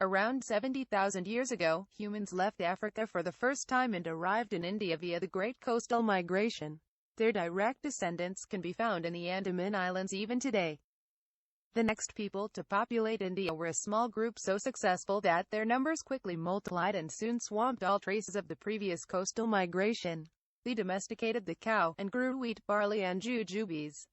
Around 70,000 years ago, humans left Africa for the first time and arrived in India via the Great Coastal Migration. Their direct descendants can be found in the Andaman Islands even today. The next people to populate India were a small group so successful that their numbers quickly multiplied and soon swamped all traces of the previous coastal migration. They domesticated the cow, and grew wheat, barley and jujubes.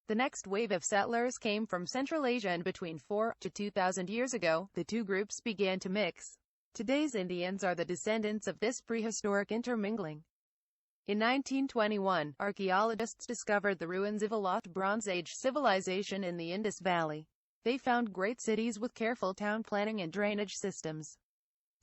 The next wave of settlers came from Central Asia, and between 4 to 2,000 years ago, the two groups began to mix. Today's Indians are the descendants of this prehistoric intermingling. In 1921, archaeologists discovered the ruins of a lost Bronze Age civilization in the Indus Valley. They found great cities with careful town planning and drainage systems.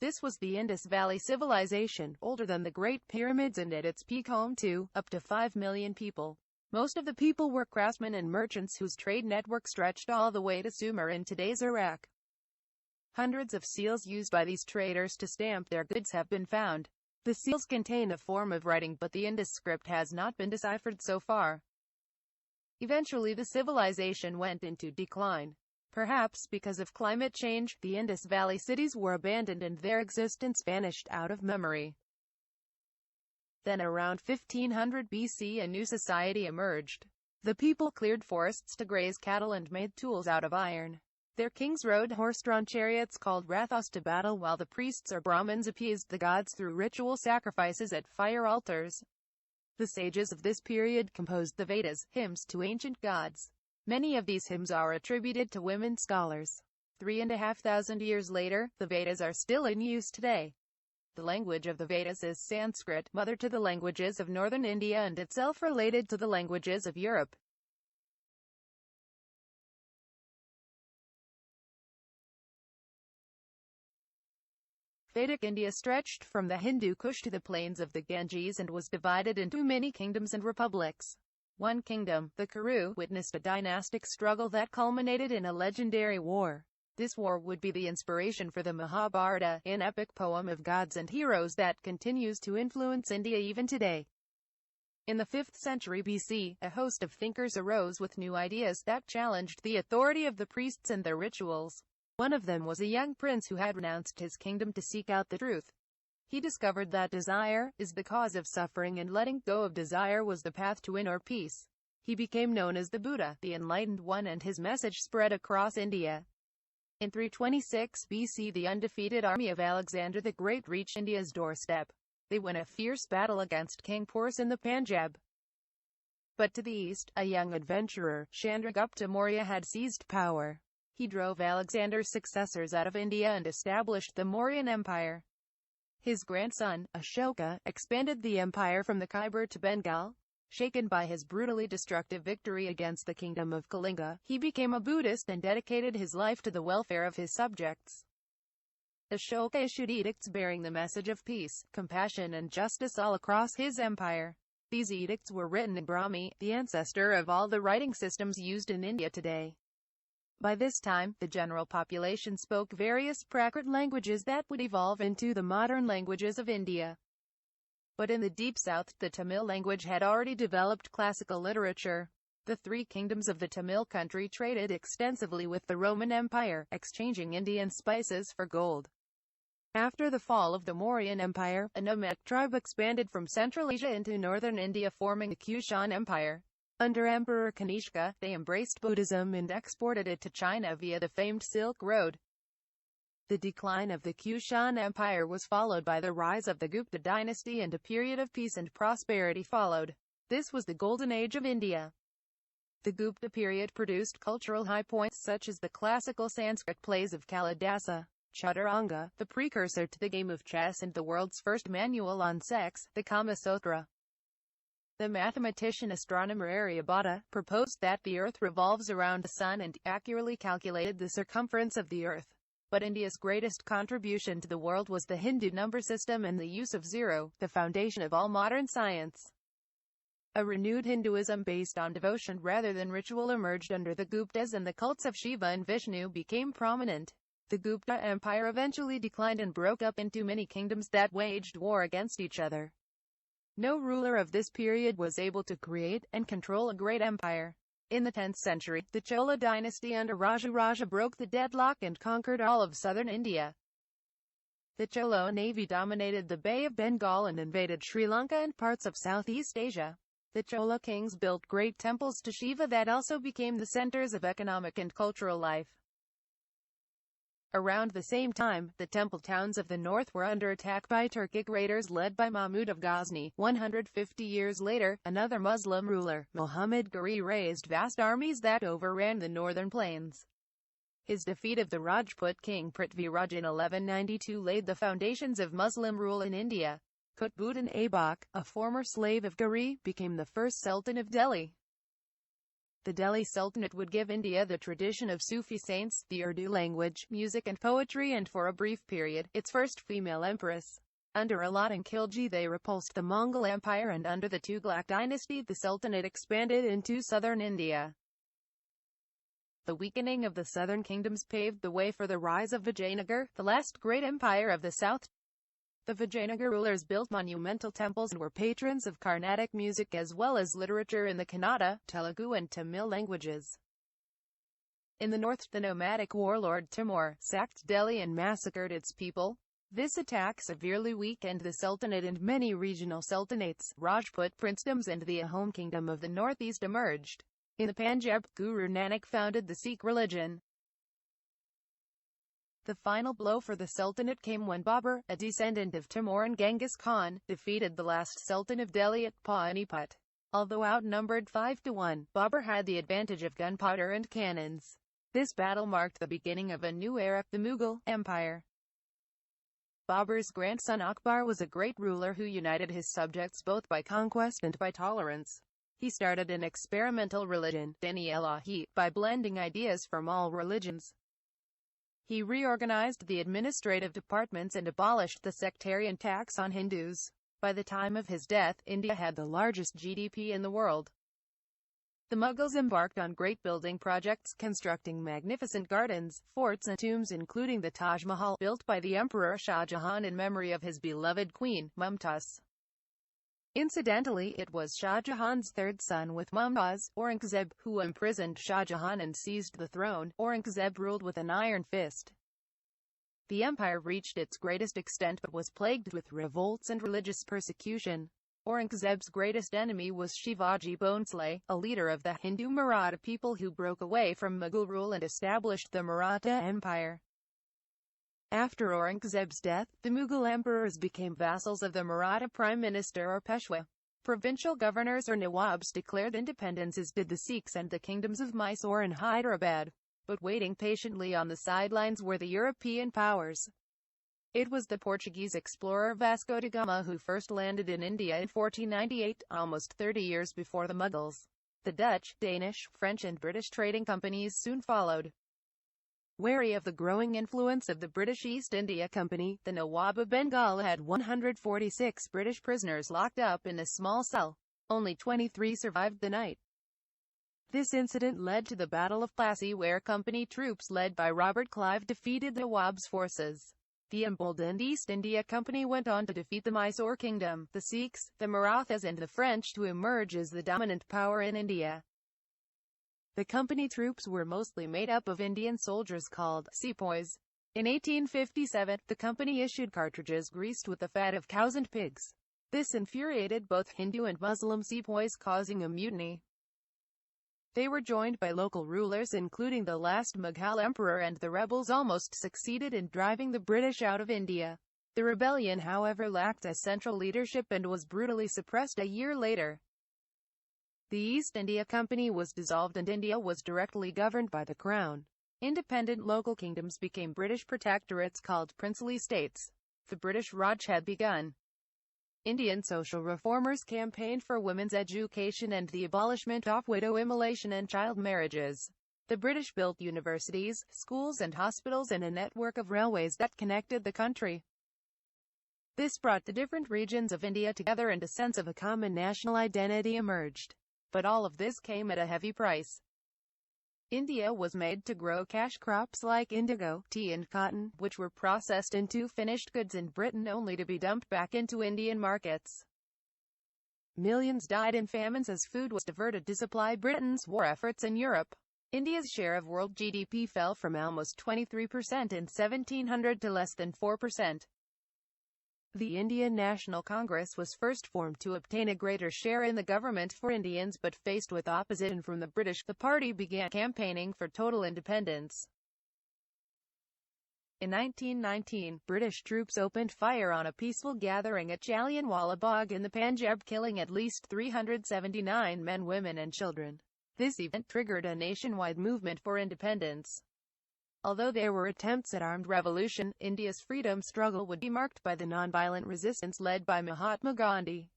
This was the Indus Valley Civilization, older than the Great Pyramids and at its peak home to, up to 5 million people. Most of the people were craftsmen and merchants whose trade network stretched all the way to Sumer in today's Iraq. Hundreds of seals used by these traders to stamp their goods have been found. The seals contain a form of writing, but the Indus script has not been deciphered so far. Eventually the civilization went into decline. Perhaps because of climate change, the Indus Valley cities were abandoned and their existence vanished out of memory. Then around 1500 BC a new society emerged. The people cleared forests to graze cattle and made tools out of iron. Their kings rode horse-drawn chariots called rathas to battle, while the priests or Brahmins appeased the gods through ritual sacrifices at fire altars. The sages of this period composed the Vedas, hymns to ancient gods. Many of these hymns are attributed to women scholars. 3,500 years later, the Vedas are still in use today. The language of the Vedas is Sanskrit, mother to the languages of northern India and itself related to the languages of Europe. Vedic India stretched from the Hindu Kush to the plains of the Ganges and was divided into many kingdoms and republics. One kingdom, the Kuru, witnessed a dynastic struggle that culminated in a legendary war. This war would be the inspiration for the Mahabharata, an epic poem of gods and heroes that continues to influence India even today. In the 5th century BC, a host of thinkers arose with new ideas that challenged the authority of the priests and their rituals. One of them was a young prince who had renounced his kingdom to seek out the truth. He discovered that desire is the cause of suffering, and letting go of desire was the path to inner peace. He became known as the Buddha, the Enlightened One, and his message spread across India. In 326 BC, the undefeated army of Alexander the Great reached India's doorstep. They won a fierce battle against King Porus in the Punjab. But to the east, a young adventurer, Chandragupta Maurya, had seized power. He drove Alexander's successors out of India and established the Mauryan Empire. His grandson, Ashoka, expanded the empire from the Khyber to Bengal. Shaken by his brutally destructive victory against the kingdom of Kalinga, he became a Buddhist and dedicated his life to the welfare of his subjects. Ashoka issued edicts bearing the message of peace, compassion and justice all across his empire. These edicts were written in Brahmi, the ancestor of all the writing systems used in India today. By this time, the general population spoke various Prakrit languages that would evolve into the modern languages of India. But in the deep south, the Tamil language had already developed classical literature. The three kingdoms of the Tamil country traded extensively with the Roman Empire, exchanging Indian spices for gold. After the fall of the Mauryan Empire, a nomadic tribe expanded from Central Asia into northern India, forming the Kushan Empire. Under Emperor Kanishka, they embraced Buddhism and exported it to China via the famed Silk Road. The decline of the Kushan Empire was followed by the rise of the Gupta dynasty, and a period of peace and prosperity followed. This was the Golden Age of India. The Gupta period produced cultural high points such as the classical Sanskrit plays of Kalidasa, Chaturanga, the precursor to the game of chess, and the world's first manual on sex, the Kama Sutra. The mathematician astronomer Aryabhata proposed that the Earth revolves around the Sun and accurately calculated the circumference of the Earth. But India's greatest contribution to the world was the Hindu number system and the use of zero, the foundation of all modern science. A renewed Hinduism based on devotion rather than ritual emerged under the Guptas, and the cults of Shiva and Vishnu became prominent. The Gupta Empire eventually declined and broke up into many kingdoms that waged war against each other. No ruler of this period was able to create and control a great empire. In the 10th century, the Chola dynasty under Rajaraja broke the deadlock and conquered all of southern India. The Cholo navy dominated the Bay of Bengal and invaded Sri Lanka and parts of Southeast Asia. The Chola kings built great temples to Shiva that also became the centers of economic and cultural life. Around the same time, the temple towns of the north were under attack by Turkic raiders led by Mahmud of Ghazni. 150 years later, another Muslim ruler, Muhammad Ghori, raised vast armies that overran the northern plains. His defeat of the Rajput king Prithviraj in 1192 laid the foundations of Muslim rule in India. Qutbuddin Aibak, a former slave of Ghori, became the first sultan of Delhi. The Delhi Sultanate would give India the tradition of Sufi saints, the Urdu language, music and poetry, and for a brief period, its first female empress. Under Alauddin Khilji they repulsed the Mongol Empire, and under the Tughlaq dynasty the Sultanate expanded into southern India. The weakening of the southern kingdoms paved the way for the rise of Vijayanagar, the last great empire of the south. The Vijayanagar rulers built monumental temples and were patrons of Carnatic music as well as literature in the Kannada, Telugu and Tamil languages. In the north, the nomadic warlord Timur sacked Delhi and massacred its people. This attack severely weakened the Sultanate, and many regional sultanates, Rajput princedoms and the Ahom kingdom of the northeast emerged. In the Punjab, Guru Nanak founded the Sikh religion. The final blow for the Sultanate came when Babur, a descendant of Timur and Genghis Khan, defeated the last Sultan of Delhi at Panipat. Although outnumbered 5-1, Babur had the advantage of gunpowder and cannons. This battle marked the beginning of a new era, the Mughal Empire. Babur's grandson Akbar was a great ruler who united his subjects both by conquest and by tolerance. He started an experimental religion, Din-e-Ilahi, by blending ideas from all religions. He reorganized the administrative departments and abolished the sectarian tax on Hindus. By the time of his death, India had the largest GDP in the world. The Mughals embarked on great building projects, constructing magnificent gardens, forts and tombs, including the Taj Mahal, built by the Emperor Shah Jahan in memory of his beloved queen, Mumtaz. Incidentally, it was Shah Jahan's third son with Mumtaz, Aurangzeb, who imprisoned Shah Jahan and seized the throne. Aurangzeb ruled with an iron fist. The empire reached its greatest extent but was plagued with revolts and religious persecution. Aurangzeb's greatest enemy was Shivaji Bhonsle, a leader of the Hindu Maratha people who broke away from Mughal rule and established the Maratha Empire. After Aurangzeb's death, the Mughal emperors became vassals of the Maratha prime minister or Peshwa. Provincial governors or Nawabs declared independence, as did the Sikhs and the kingdoms of Mysore and Hyderabad. But waiting patiently on the sidelines were the European powers. It was the Portuguese explorer Vasco da Gama who first landed in India in 1498, almost 30 years before the Mughals. The Dutch, Danish, French and British trading companies soon followed. Wary of the growing influence of the British East India Company, the Nawab of Bengal had 146 British prisoners locked up in a small cell. Only 23 survived the night. This incident led to the Battle of Plassey, where company troops led by Robert Clive defeated the Nawab's forces. The emboldened East India Company went on to defeat the Mysore Kingdom, the Sikhs, the Marathas and the French to emerge as the dominant power in India. The company troops were mostly made up of Indian soldiers called sepoys. In 1857, the company issued cartridges greased with the fat of cows and pigs. This infuriated both Hindu and Muslim sepoys, causing a mutiny. They were joined by local rulers including the last Mughal emperor, and the rebels almost succeeded in driving the British out of India. The rebellion, however, lacked a central leadership and was brutally suppressed a year later. The East India Company was dissolved and India was directly governed by the Crown. Independent local kingdoms became British protectorates called princely states. The British Raj had begun. Indian social reformers campaigned for women's education and the abolishment of widow immolation and child marriages. The British built universities, schools and hospitals and a network of railways that connected the country. This brought the different regions of India together and a sense of a common national identity emerged. But all of this came at a heavy price. India was made to grow cash crops like indigo, tea and cotton, which were processed into finished goods in Britain only to be dumped back into Indian markets. Millions died in famines as food was diverted to supply Britain's war efforts in Europe. India's share of world GDP fell from almost 23% in 1700 to less than 4%. The Indian National Congress was first formed to obtain a greater share in the government for Indians, but faced with opposition from the British, the party began campaigning for total independence. In 1919, British troops opened fire on a peaceful gathering at Jallianwala Bagh in the Punjab, killing at least 379 men, women and children. This event triggered a nationwide movement for independence. Although there were attempts at armed revolution, India's freedom struggle would be marked by the nonviolent resistance led by Mahatma Gandhi.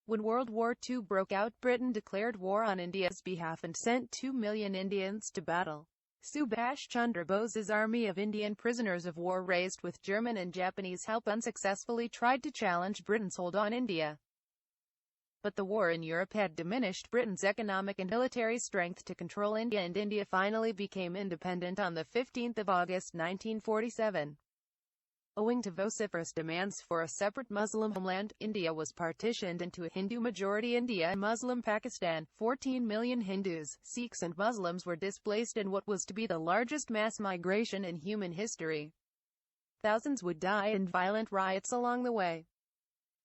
When World War II broke out, Britain declared war on India's behalf and sent 2 million Indians to battle. Subhash Chandra Bose's army of Indian prisoners of war, raised with German and Japanese help, unsuccessfully tried to challenge Britain's hold on India. But the war in Europe had diminished Britain's economic and military strength to control India, and India finally became independent on 15 August 1947. Owing to vociferous demands for a separate Muslim homeland, India was partitioned into a Hindu-majority India and Muslim Pakistan. 14 million Hindus, Sikhs and Muslims were displaced in what was to be the largest mass migration in human history. Thousands would die in violent riots along the way.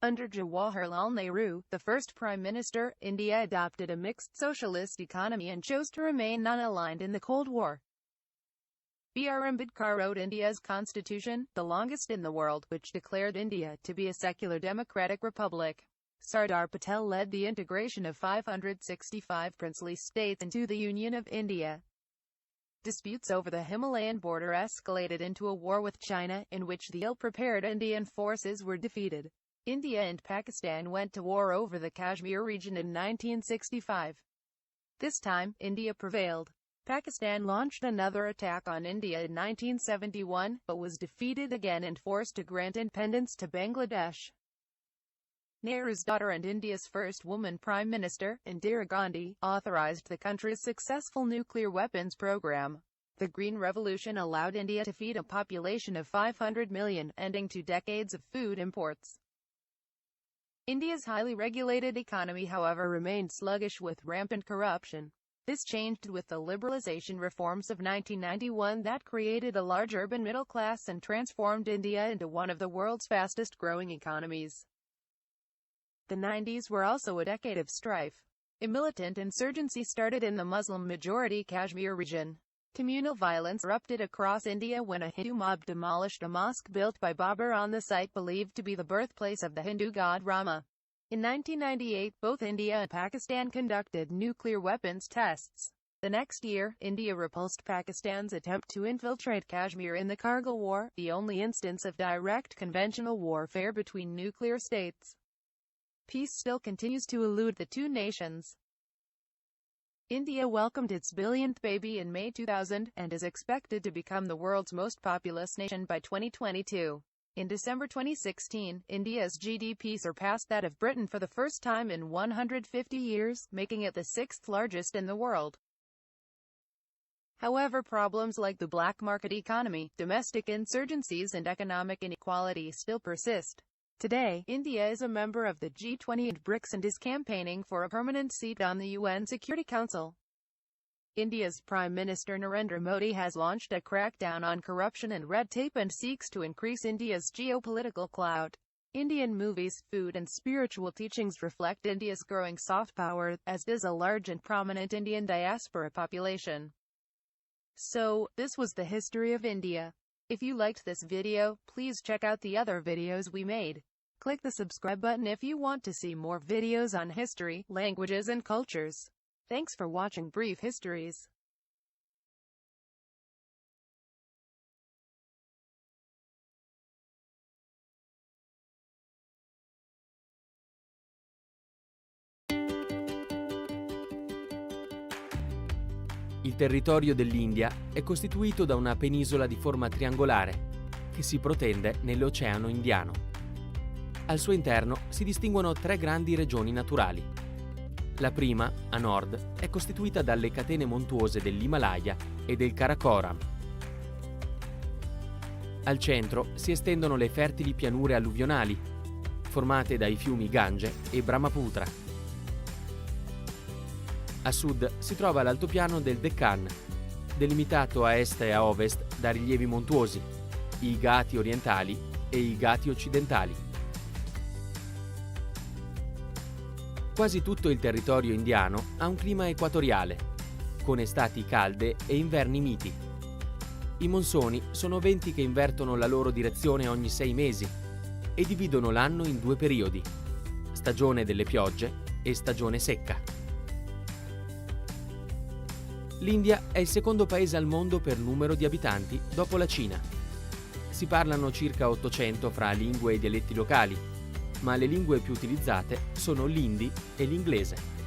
Under Jawaharlal Nehru, the first Prime Minister, India adopted a mixed socialist economy and chose to remain non-aligned in the Cold War. B.R. Ambedkar wrote India's constitution, the longest in the world, which declared India to be a secular democratic republic. Sardar Patel led the integration of 565 princely states into the Union of India. Disputes over the Himalayan border escalated into a war with China, in which the ill-prepared Indian forces were defeated. India and Pakistan went to war over the Kashmir region in 1965. This time, India prevailed. Pakistan launched another attack on India in 1971, but was defeated again and forced to grant independence to Bangladesh. Nehru's daughter and India's first woman Prime Minister, Indira Gandhi, authorized the country's successful nuclear weapons program. The Green Revolution allowed India to feed a population of 500 million, ending 2 decades of food imports. India's highly regulated economy, however, remained sluggish with rampant corruption. This changed with the liberalization reforms of 1991 that created a large urban middle class and transformed India into one of the world's fastest-growing economies. The 90s were also a decade of strife. A militant insurgency started in the Muslim-majority Kashmir region. Communal violence erupted across India when a Hindu mob demolished a mosque built by Babur on the site believed to be the birthplace of the Hindu god Rama. In 1998, both India and Pakistan conducted nuclear weapons tests. The next year, India repulsed Pakistan's attempt to infiltrate Kashmir in the Kargil War, the only instance of direct conventional warfare between nuclear states. Peace still continues to elude the two nations. India welcomed its billionth baby in May 2000, and is expected to become the world's most populous nation by 2022. In December 2016, India's GDP surpassed that of Britain for the first time in 150 years, making it the 6th largest in the world. However, problems like the black market economy, domestic insurgencies and economic inequality still persist. Today, India is a member of the G20 and BRICS and is campaigning for a permanent seat on the UN Security Council. India's Prime Minister Narendra Modi has launched a crackdown on corruption and red tape and seeks to increase India's geopolitical clout. Indian movies, food and spiritual teachings reflect India's growing soft power, as does a large and prominent Indian diaspora population. So, this was the history of India. If you liked this video, please check out the other videos we made. Click the subscribe button if you want to see more videos on history, languages and cultures. Thanks for watching Brief Histories. Il territorio dell'India è costituito da una penisola di forma triangolare che si protende nell'Oceano Indiano. Al suo interno si distinguono 3 grandi regioni naturali. La prima, a nord, è costituita dalle catene montuose dell'Himalaya e del Karakoram. Al centro si estendono le fertili pianure alluvionali, formate dai fiumi Gange e Brahmaputra. A sud si trova l'altopiano del Deccan, delimitato a est e a ovest da rilievi montuosi, i Ghati orientali e i Ghati occidentali. Quasi tutto il territorio indiano ha un clima equatoriale, con estati calde e inverni miti. I monsoni sono venti che invertono la loro direzione ogni 6 mesi e dividono l'anno in 2 periodi, stagione delle piogge e stagione secca. L'India è il secondo paese al mondo per numero di abitanti dopo la Cina. Si parlano circa 800 fra lingue e dialetti locali, ma le lingue più utilizzate sono l'hindi e l'inglese.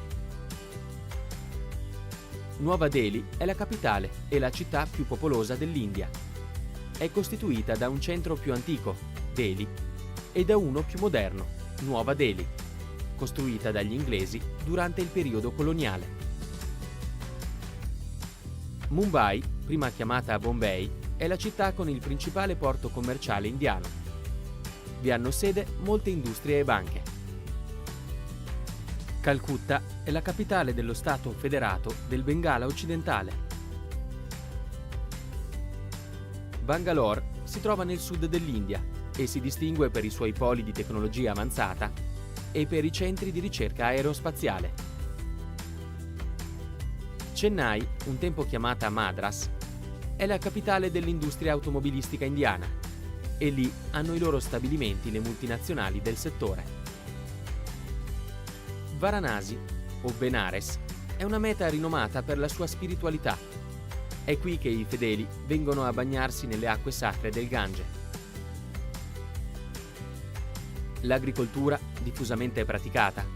Nuova Delhi è la capitale e la città più popolosa dell'India. È costituita da un centro più antico, Delhi, e da uno più moderno, Nuova Delhi, costruita dagli inglesi durante il periodo coloniale. Mumbai, prima chiamata Bombay, è la città con il principale porto commerciale indiano. Vi hanno sede molte industrie e banche. Calcutta è la capitale dello Stato federato del Bengala occidentale. Bangalore si trova nel sud dell'India e si distingue per i suoi poli di tecnologia avanzata e per i centri di ricerca aerospaziale. Chennai, un tempo chiamata Madras, è la capitale dell'industria automobilistica indiana e lì hanno i loro stabilimenti le multinazionali del settore. Varanasi, o Benares, è una meta rinomata per la sua spiritualità. È qui che i fedeli vengono a bagnarsi nelle acque sacre del Gange. L'agricoltura, diffusamente praticata,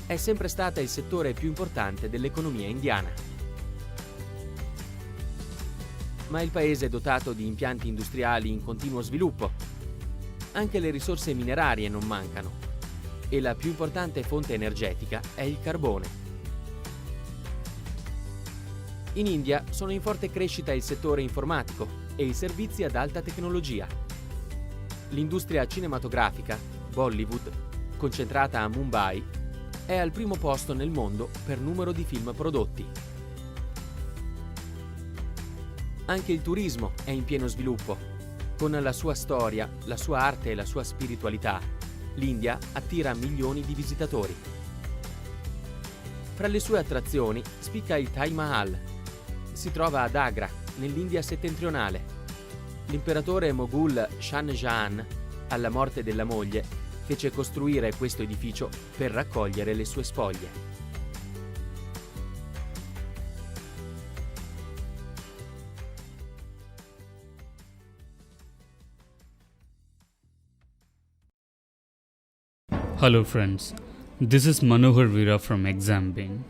è sempre stata il settore più importante dell'economia indiana. Ma il paese è dotato di impianti industriali in continuo sviluppo. Anche le risorse minerarie non mancano e la più importante fonte energetica è il carbone. In India sono in forte crescita il settore informatico e i servizi ad alta tecnologia. L'industria cinematografica, Bollywood, concentrata a Mumbai, è al primo posto nel mondo per numero di film prodotti. Anche il turismo è in pieno sviluppo. Con la sua storia, la sua arte e la sua spiritualità, l'India attira milioni di visitatori. Fra le sue attrazioni spicca il Taj Mahal. Si trova ad Agra, nell'India settentrionale. L'imperatore Moghul Shah Jahan, alla morte della moglie, fece costruire questo edificio per raccogliere le sue spoglie. Hello friends, this is Manohar Veera from Exambin.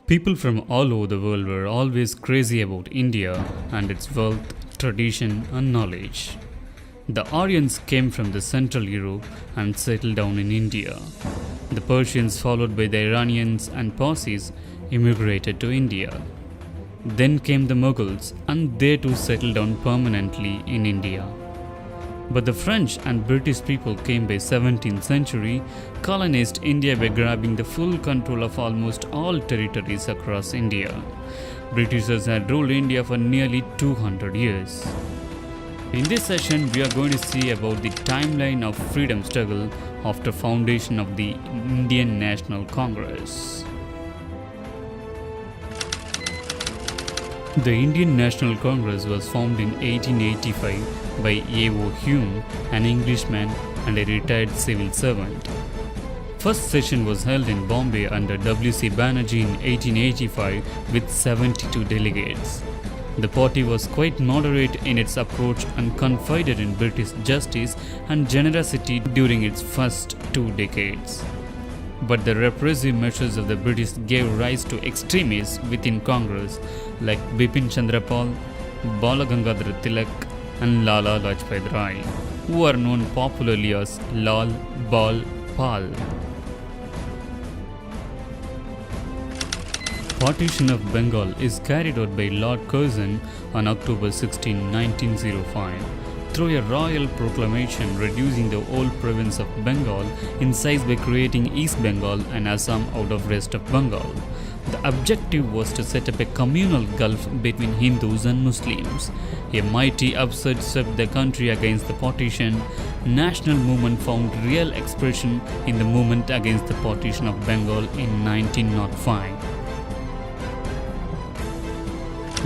People from all over the world were always crazy about India and its wealth, tradition and knowledge. The Aryans came from the Central Europe and settled down in India. The Persians, followed by the Iranians and Parsis, immigrated to India. Then came the Mughals and they too settled down permanently in India. But the French and British people came by 17th century, colonized India by grabbing the full control of almost all territories across India. Britishers had ruled India for nearly 200 years. In this session, we are going to see about the timeline of freedom struggle after foundation of the Indian National Congress. The Indian National Congress was formed in 1885 by A.O. Hume, an Englishman and a retired civil servant. First session was held in Bombay under W.C. Banerjee in 1885 with 72 delegates. The party was quite moderate in its approach and confided in British justice and generosity during its first 2 decades. But the repressive measures of the British gave rise to extremists within Congress like Bipin Chandra Pal, Bala Gangadhar Tilak and Lala Lajpat Rai, who are known popularly as Lal, Bal, Pal. Partition of Bengal is carried out by Lord Curzon on October 16, 1905. through a royal proclamation reducing the old province of Bengal in size by creating East Bengal and Assam out of rest of Bengal. The objective was to set up a communal gulf between Hindus and Muslims. A mighty upset swept the country against the partition. National movement found real expression in the movement against the partition of Bengal in 1905.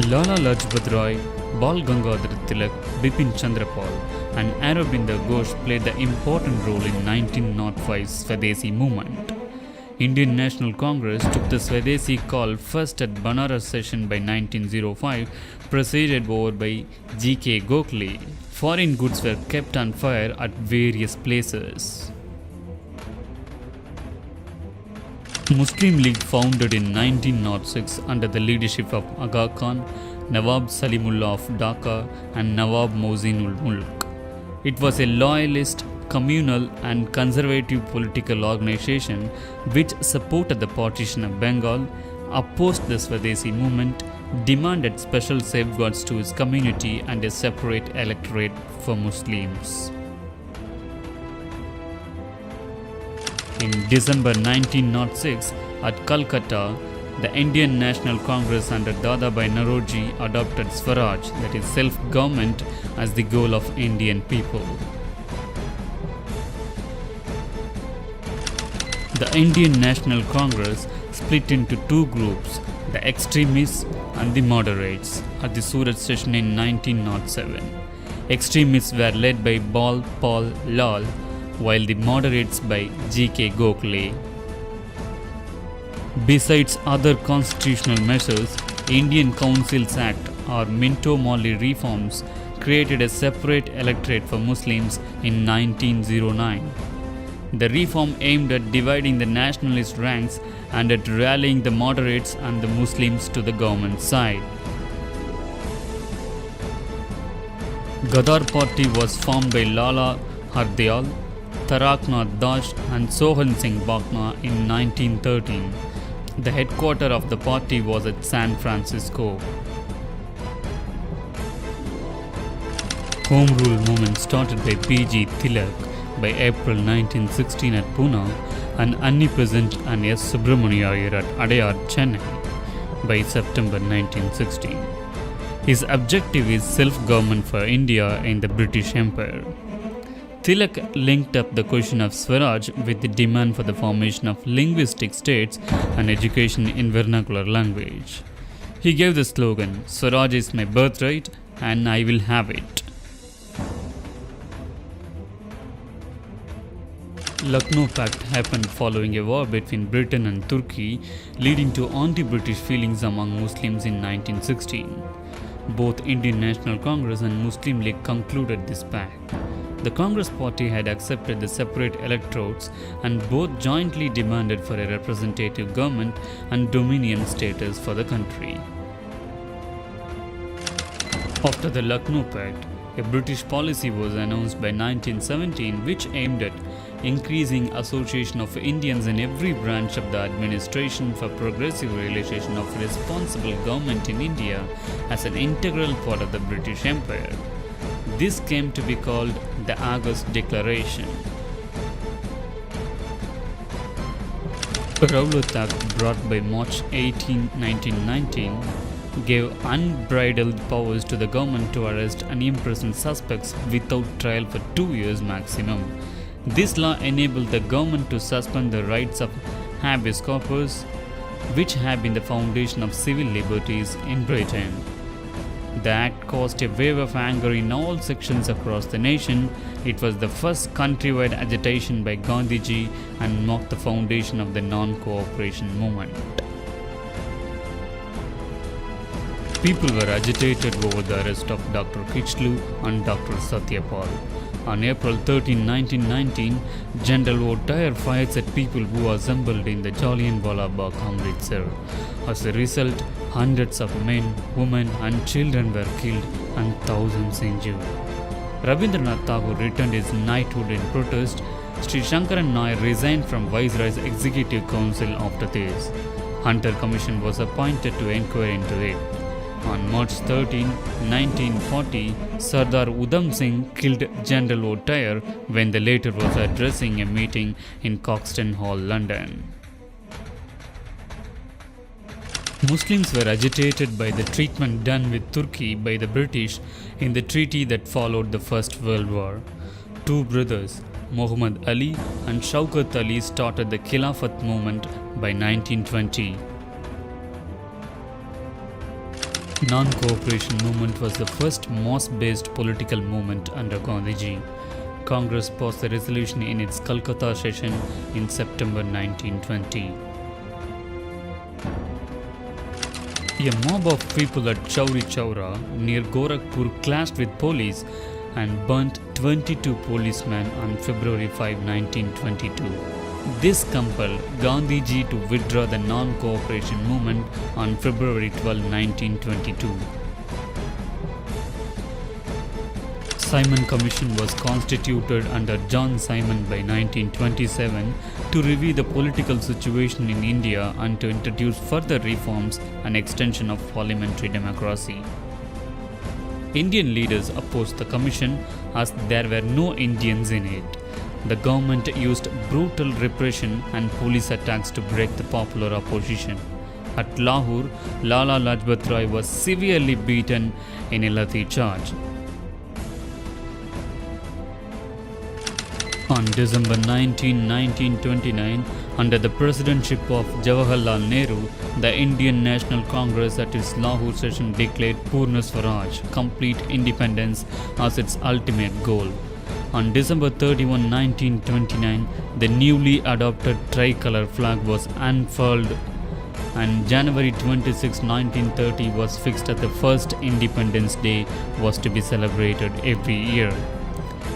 Lala Lajpat Rai, Bal Gangadhar Tilak, Bipin Chandra Pal and Aurobindo Ghosh played the important role in 1905's Swadesi movement. Indian National Congress took the Swadesi call first at Banaras session by 1905, presided over by G.K. Gokhale. Foreign goods were kept on fire at various places. Muslim League founded in 1906 under the leadership of Aga Khan, Nawab Salimullah of Dhaka and Nawab Mohsin ul Mulk. It was a loyalist, communal and conservative political organization which supported the partition of Bengal, opposed the Swadesi movement, demanded special safeguards to its community and a separate electorate for Muslims. In December 1906, at Calcutta, the Indian National Congress under Dadabhai Naoroji adopted Swaraj, that is self-government, as the goal of Indian people. The Indian National Congress split into two groups, the extremists and the moderates, at the Surat session in 1907. Extremists were led by Bal Pal Lal, while the moderates by G.K. Gokhale. Besides other constitutional measures, Indian Councils Act or Minto-Morley reforms created a separate electorate for Muslims in 1909. The reform aimed at dividing the nationalist ranks and at rallying the moderates and the Muslims to the government side. Gadar Party was formed by Lala Hardayal, Taraknath Das and Sohan Singh Bhakna in 1913. The headquarters of the party was at San Francisco. Home Rule movement started by P.G. Tilak by April 1916 at Pune and Anni Besant and S. Subramania Iyer at Adayar, Chennai by September 1916. His objective is self-government for India in the British Empire. Tilak linked up the question of Swaraj with the demand for the formation of linguistic states and education in vernacular language. He gave the slogan, "Swaraj is my birthright and I will have it." Lucknow Pact happened following a war between Britain and Turkey, leading to anti-British feelings among Muslims in 1916. Both Indian National Congress and Muslim League concluded this pact. The Congress party had accepted the separate electorates and both jointly demanded for a representative government and dominion status for the country. After the Lucknow Pact, a British policy was announced by 1917 which aimed at increasing association of Indians in every branch of the administration for progressive realization of responsible government in India as an integral part of the British Empire. This came to be called the August Declaration. Rowlatt Act, brought by March 18, 1919, gave unbridled powers to the government to arrest and imprison suspects without trial for 2 years maximum. This law enabled the government to suspend the rights of habeas corpus, which have been the foundation of civil liberties in Britain. The act caused a wave of anger in all sections across the nation. It was the first countrywide agitation by Gandhiji and marked the foundation of the non-cooperation movement. People were agitated over the arrest of Dr. Kichlu and Dr. Satyapal. On April 13, 1919, General O'Dwyer fires at people who assembled in the Jallianwala Bagh, Amritsar. As a result, hundreds of men, women and children were killed and thousands injured. Rabindranath Tagore returned his knighthood in protest. Sri Shankaran Nair resigned from Viceroy's Executive Council after this. Hunter Commission was appointed to inquire into it. On March 13, 1940, Sardar Udham Singh killed General O'Dwyer when the latter was addressing a meeting in Coxton Hall, London. Muslims were agitated by the treatment done with Turkey by the British in the treaty that followed the First World War. Two brothers, Muhammad Ali and Shaukat Ali, started the Khilafat movement by 1920. Non-cooperation movement was the first mosque-based political movement under Gandhiji. Congress passed the resolution in its Calcutta session in September 1920. A mob of people at Chauri Chaura near Gorakhpur clashed with police and burnt 22 policemen on February 5, 1922. This compelled Gandhiji to withdraw the non-cooperation movement on February 12, 1922. Simon Commission was constituted under John Simon by 1927 to review the political situation in India and to introduce further reforms and extension of parliamentary democracy. Indian leaders opposed the commission as there were no Indians in it. The government used brutal repression and police attacks to break the popular opposition. At Lahore, Lala Lajpat Rai was severely beaten in a lathi charge. On December 19, 1929, under the presidency of Jawaharlal Nehru, the Indian National Congress at its Lahore session declared Purna Swaraj, complete independence, as its ultimate goal. On December 31, 1929, the newly adopted tricolour flag was unfurled, and January 26, 1930 was fixed as the first Independence Day was to be celebrated every year.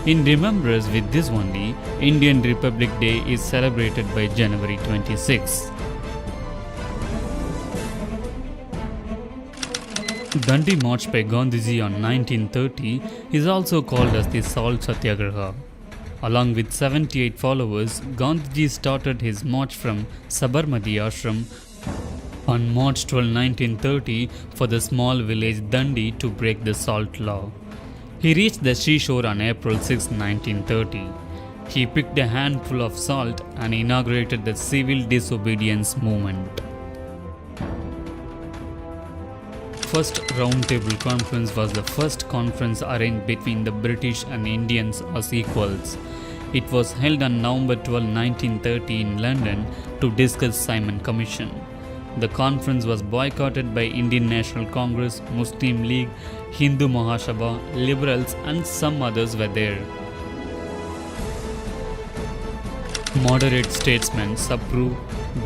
In remembrance with this only, Indian Republic Day is celebrated by January 26. Dandi March by Gandhiji on 1930 is also called as the Salt Satyagraha. Along with 78 followers, Gandhiji started his march from Sabarmati Ashram on March 12, 1930 for the small village Dandi to break the salt law. He reached the seashore on April 6, 1930. He picked a handful of salt and inaugurated the civil disobedience movement. First Roundtable Conference was the first conference arranged between the British and Indians as equals. It was held on November 12, 1930 in London to discuss Simon Commission. The conference was boycotted by Indian National Congress, Muslim League, Hindu Mahasabha, Liberals and some others were there. Moderate statesmen Sapru,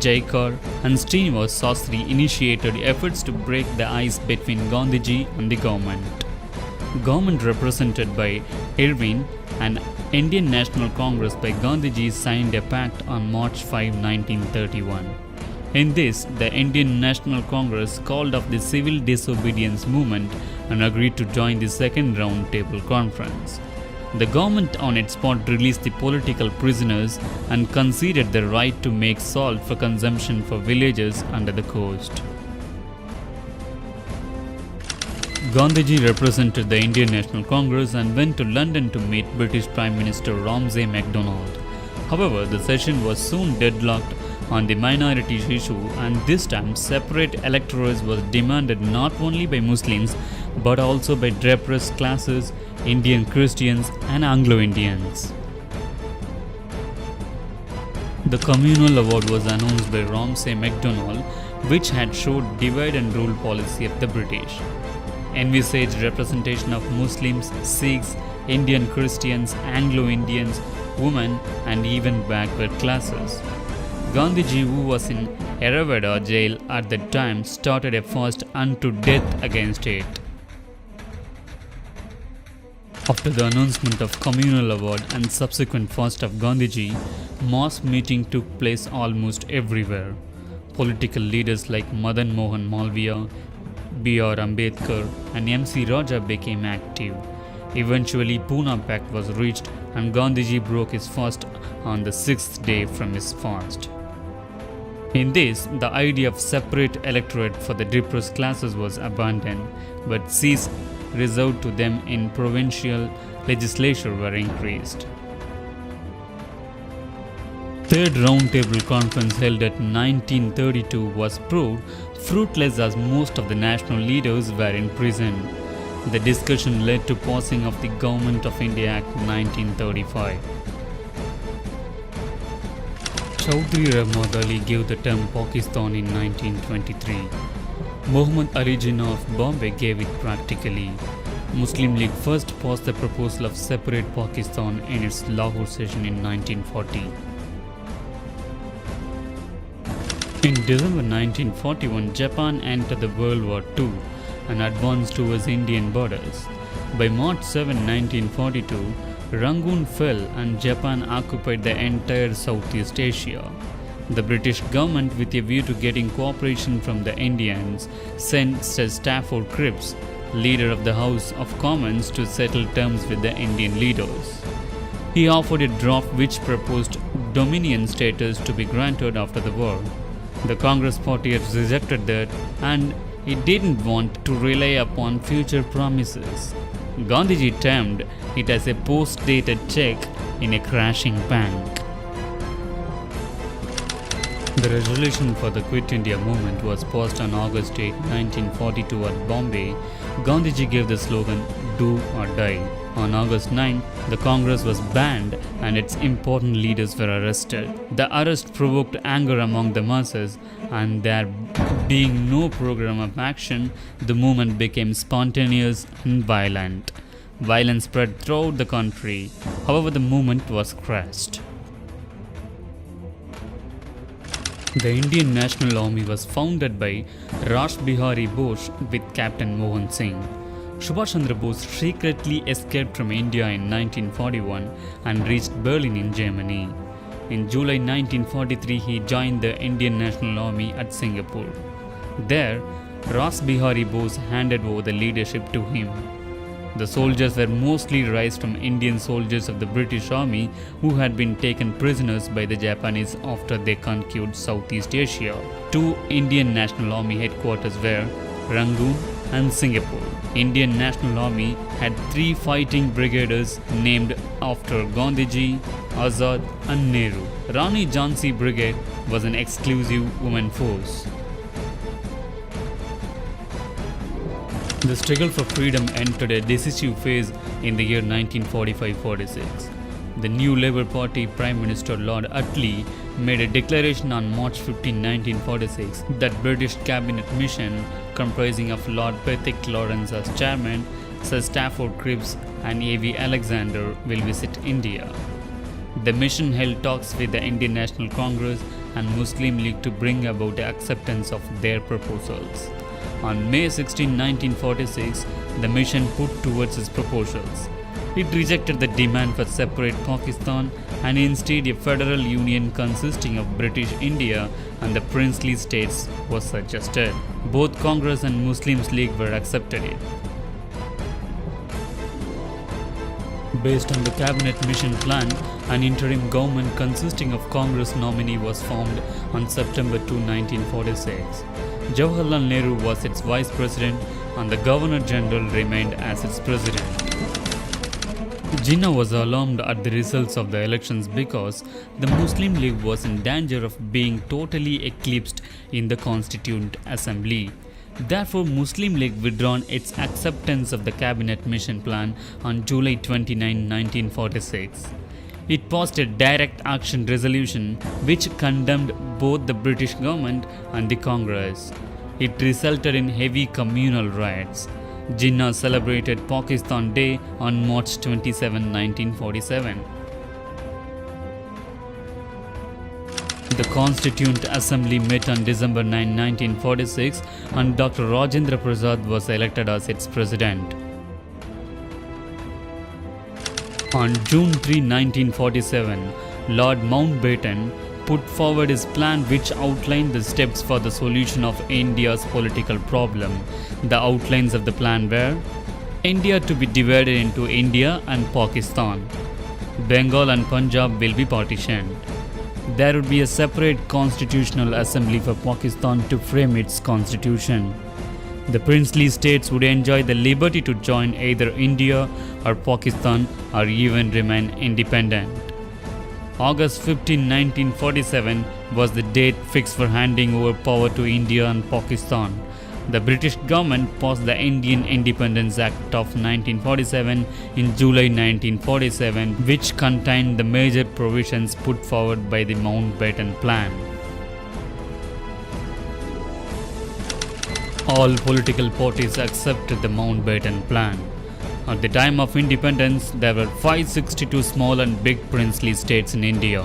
Jaikar and Srinivas Sastri initiated efforts to break the ice between Gandhiji and the government. Government represented by Irvine and Indian National Congress by Gandhiji signed a pact on March 5, 1931. In this, the Indian National Congress called off the civil disobedience movement and agreed to join the second round table conference. The government on its part released the political prisoners and conceded the right to make salt for consumption for villagers under the coast. Gandhiji represented the Indian National Congress and went to London to meet British Prime Minister Ramsay MacDonald. However, the session was soon deadlocked on the minorities issue, and this time separate electorates was demanded not only by Muslims but also by depressed classes, Indian Christians and Anglo-Indians. The communal award was announced by Ramsay MacDonald, which had showed divide and rule policy of the British. Envisaged representation of Muslims, Sikhs, Indian Christians, Anglo-Indians, women and even backward classes. Gandhiji, who was in Eravada jail at the time, started a fast unto death against it. After the announcement of communal award and subsequent fast of Gandhiji, mass meeting took place almost everywhere. Political leaders like Madan Mohan Malviya, B.R. Ambedkar and M.C. Raja became active. Eventually, Pune Pact was reached and Gandhiji broke his fast on the 6th day from his fast. In this, the idea of separate electorate for the depressed classes was abandoned, but seats reserved to them in provincial legislature were increased. Third Roundtable Conference held at 1932 was proved fruitless as most of the national leaders were in prison. The discussion led to passing of the Government of India Act 1935. Chaudhry Rahmat Ali gave the term Pakistan in 1923. Muhammad Ali Jinnah of Bombay gave it practically. Muslim League first passed the proposal of separate Pakistan in its Lahore session in 1940. In December 1941, Japan entered the World War II and advanced towards Indian borders. By March 7, 1942, Rangoon fell and Japan occupied the entire Southeast Asia. The British government, with a view to getting cooperation from the Indians, sent Sir Stafford Cripps, leader of the House of Commons, to settle terms with the Indian leaders. He offered a draft which proposed Dominion status to be granted after the war. The Congress party had rejected that, and it didn't want to rely upon future promises. Gandhiji termed it as a post-dated check in a crashing bank. The resolution for the Quit India movement was passed on August 8, 1942 at Bombay. Gandhiji gave the slogan, "Do or die." On August 9, the Congress was banned and its important leaders were arrested. The arrest provoked anger among the masses, and there being no program of action, the movement became spontaneous and violent. Violence spread throughout the country. However, the movement was crushed. The Indian National Army was founded by Rash Bihari Bose with Captain Mohan Singh. Subhash Chandra Bose secretly escaped from India in 1941 and reached Berlin in Germany. In July 1943, he joined the Indian National Army at Singapore. There, Rash Bihari Bose handed over the leadership to him. The soldiers were mostly raised from Indian soldiers of the British Army who had been taken prisoners by the Japanese after they conquered Southeast Asia. Two Indian National Army headquarters were Rangoon and Singapore. Indian National Army had 3 fighting brigaders named after Gandhiji, Azad and Nehru. Rani Jhansi Brigade was an exclusive women force. The struggle for freedom entered a decisive phase in the year 1945-46. The new Labour Party Prime Minister Lord Attlee made a declaration on March 15, 1946 that British Cabinet Mission comprising of Lord Pethick Lawrence as chairman, Sir Stafford Cripps and A.V. Alexander will visit India. The mission held talks with the Indian National Congress and Muslim League to bring about the acceptance of their proposals. On May 16, 1946, the mission put towards its proposals. It rejected the demand for separate Pakistan and instead a federal union consisting of British India and the princely states was suggested. Both Congress and Muslim League were accepted it. Based on the cabinet mission plan, an interim government consisting of Congress nominee was formed on September 2, 1946. Jawaharlal Nehru was its vice president and the Governor General remained as its president. Jinnah was alarmed at the results of the elections because the Muslim League was in danger of being totally eclipsed in the Constituent Assembly. Therefore, Muslim League withdrawn its acceptance of the Cabinet Mission Plan on July 29, 1946. It passed a direct action resolution which condemned both the British government and the Congress. It resulted in heavy communal riots. Jinnah celebrated Pakistan Day on March 27, 1947. The Constituent Assembly met on December 9, 1946 and Dr. Rajendra Prasad was elected as its president. On June 3, 1947, Lord Mountbatten put forward his plan which outlined the steps for the solution of India's political problem. The outlines of the plan were: India to be divided into India and Pakistan. Bengal and Punjab will be partitioned. there would be a separate constitutional assembly for Pakistan to frame its constitution. The princely states would enjoy the liberty to join either India or Pakistan or even remain independent. August 15, 1947 was the date fixed for handing over power to India and Pakistan. The British government passed the Indian Independence Act of 1947 in July 1947, which contained the major provisions put forward by the Mountbatten Plan. All political parties accepted the Mountbatten Plan. At the time of independence, there were 562 small and big princely states in India.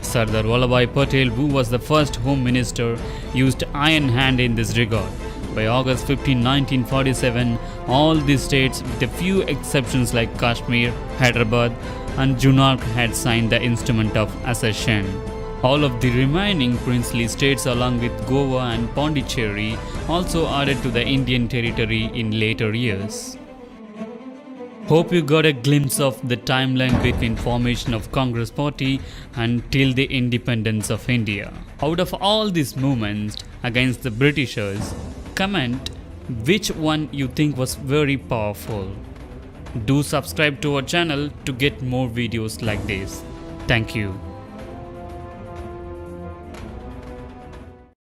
Sardar Vallabhbhai Patel, who was the first Home Minister, used iron hand in this regard. By August 15, 1947, all these states, with a few exceptions like Kashmir, Hyderabad and Junark, had signed the instrument of accession. All of the remaining princely states along with Goa and Pondicherry also added to the Indian territory in later years. Hope you got a glimpse of the timeline between formation of Congress Party and till the independence of India. Out of all these movements against the Britishers, comment which one you think was very powerful. Do subscribe to our channel to get more videos like this. Thank you.